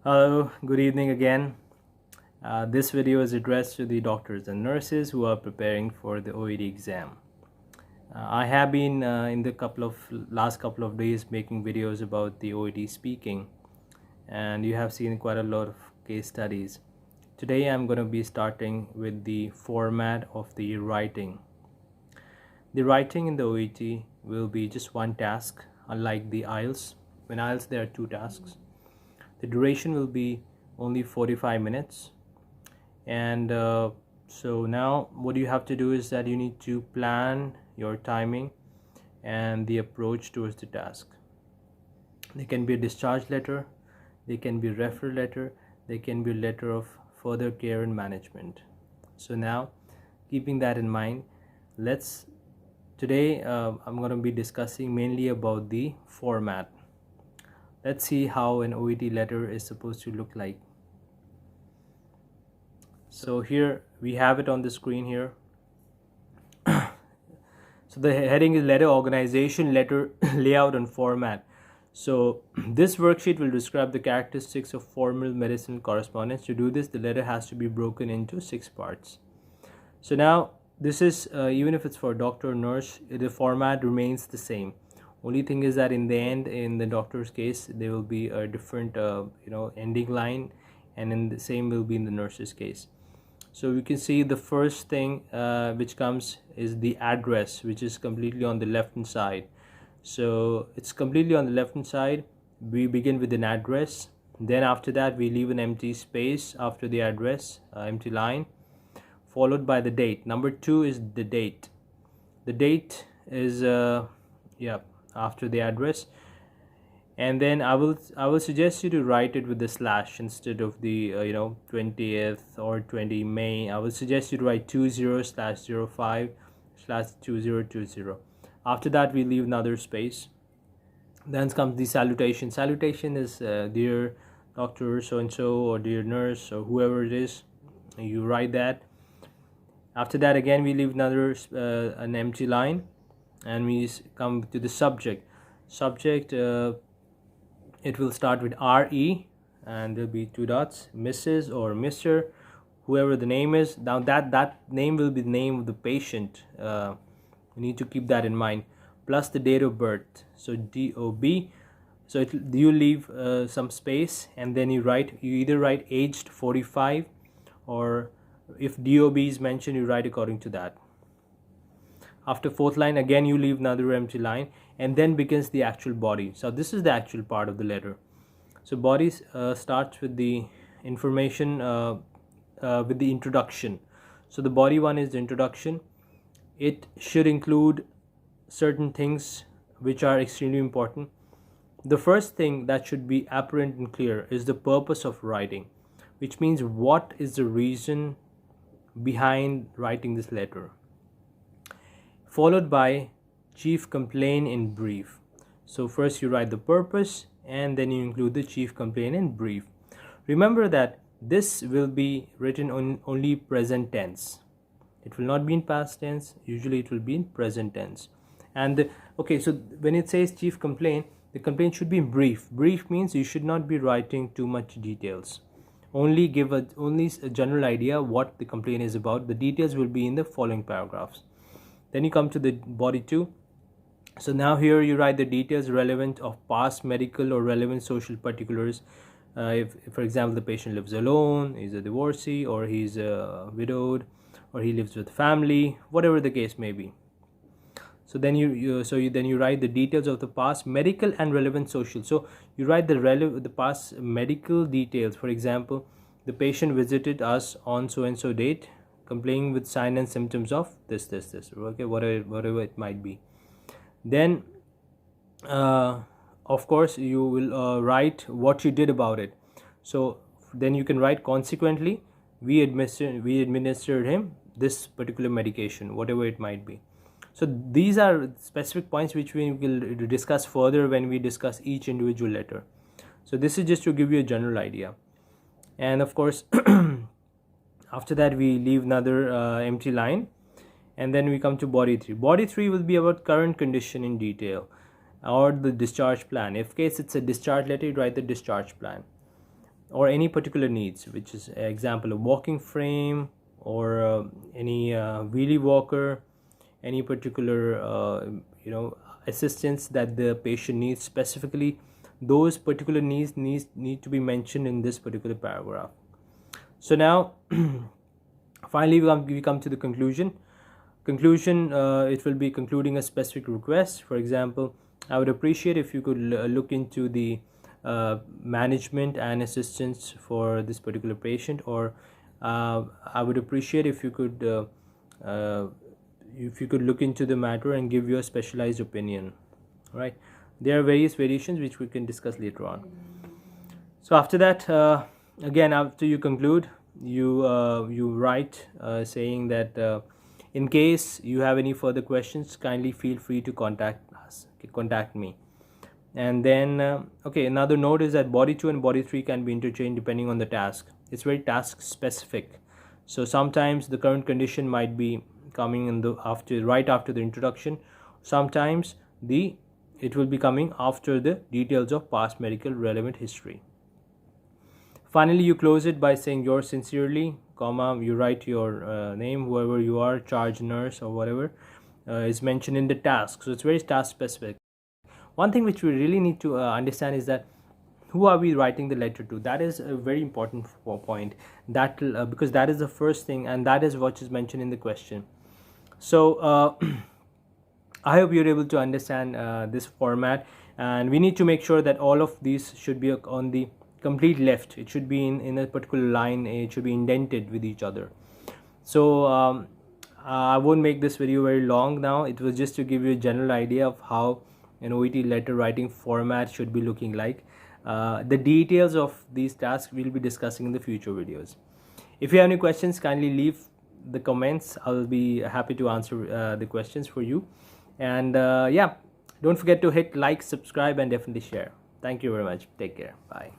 Hello, good evening again. This video is addressed to the doctors and nurses who are preparing for the OET exam. I have been in the last couple of days making videos about the OET speaking, and you have seen quite a lot of case studies. Today I'm going to be starting with the format of the writing. The writing in the OET will be just one task, unlike the IELTS. In IELTS there are two tasks. The duration will be only 45 minutes, and so now what you have to do is that you need to plan your timing and the approach towards the task. There can be a discharge letter, there can be a referral letter, there can be a letter of further care and management. So now, keeping that in mind, today I'm going to be discussing mainly about the format. Let's see how an OET letter is supposed to look like. So here we have it on the screen here. So the heading is letter organization, letter layout and format. So this worksheet will describe the characteristics of formal medicinal correspondence. To do this, the letter has to be broken into 6 parts. So now this is even if it's for doctor or nurse, the format remains the same. Only thing is that in the end, in the doctor's case, there will be a different ending line, and in the same will be in the nurse's case. So we can see the first thing which comes is the address, which is completely on the left hand side. So it's completely on the left hand side. We begin with an address, then after that we leave an empty space after the address, empty line, followed by the date. Number 2 is the date. The date is after the address, and then I will suggest you to write it with the slash instead of the 20th or 20 May. I will suggest you to write 20/05/2020. After that we leave another space. Then comes the salutation. Salutation is dear doctor so and so, or dear nurse, or whoever it is. You write that. After that again we leave another an empty line, and we come to the subject. It will start with RE, and there'll be 2 dots, Mrs. or Mr., whoever the name is. Now that name will be the name of the patient. You need to keep that in mind, plus the date of birth. So DOB. So you leave some space, and then you either write aged 45, or if DOB is mentioned, you write according to that. After 4th line again you leave another empty line, and then begins the actual body. So this is the actual part of the letter. So body starts with the information, with the introduction. So the body one is the introduction. It should include certain things which are extremely important. The first thing that should be apparent and clear is the purpose of writing, which means what is the reason behind writing this letter, followed by chief complaint in brief. So first you write the purpose, and then you include the chief complaint in brief. Remember that this will be written on only present tense. It will not be in past tense. Usually it will be in present tense. And so when it says chief complaint, the complaint should be in brief. Brief means you should not be writing too much details. Only give a general idea what the complaint is about. The details will be in the following paragraphs. Then you come to the body 2. So now here you write the details relevant of past medical or relevant social particulars. If for example the patient lives alone, is a divorcee, or he's widowed, or he lives with family, whatever the case may be. So then you write the details of the past medical and relevant social. So you write the past medical details. For example, the patient visited us on so and so date, complaining with signs and symptoms of this, okay, whatever it might be. Then of course you will write what you did about it. So then you can write, consequently we administered him this particular medication, whatever it might be. So these are specific points which we will discuss further when we discuss each individual letter. So this is just to give you a general idea. And of course after that we leave another empty line, and then we come to body 3. Body 3 will be about current condition in detail, or the discharge plan. If case it's a discharge letter, you write the discharge plan. or any particular needs, which is example, a walking frame, or any wheelie walker, any particular assistance that the patient needs specifically. Those particular needs need to be mentioned in this particular paragraph. So now finally we come to the conclusion. It will be concluding a specific request. For example, I would appreciate if you could look into the management and assistance for this particular patient, or I would appreciate if you could look into the matter and give your specialized opinion. Right, there are various variations which we can discuss later on. So after that, again, after you conclude, you write saying that in case you have any further questions, kindly feel free to contact me. And then another note is that body 2 and body 3 can be interchanged depending on the task. It's very task specific. So sometimes the current condition might be coming in right after the introduction. Sometimes it will be coming after the details of past medical relevant history. Finally, you close it by saying yours sincerely, comma, you write your name, whoever you are, charge nurse or whatever is mentioned in the task. So it's very task specific. One thing which we really need to understand is that who are we writing the letter to? That is a very important point, that because that is the first thing, and that is what is mentioned in the question. So I hope you're able to understand this format, and we need to make sure that all of these should be on the complete left. It should be in a particular line. It should be indented with each other. So I won't make this video very long now. It was just to give you a general idea of how an OET letter writing format should be looking like. The details of these tasks we'll be discussing in the future videos. If you have any questions, kindly leave the comments. I'll be happy to answer the questions for you. And don't forget to hit like, subscribe, and definitely share. Thank you very much. Take care. Bye.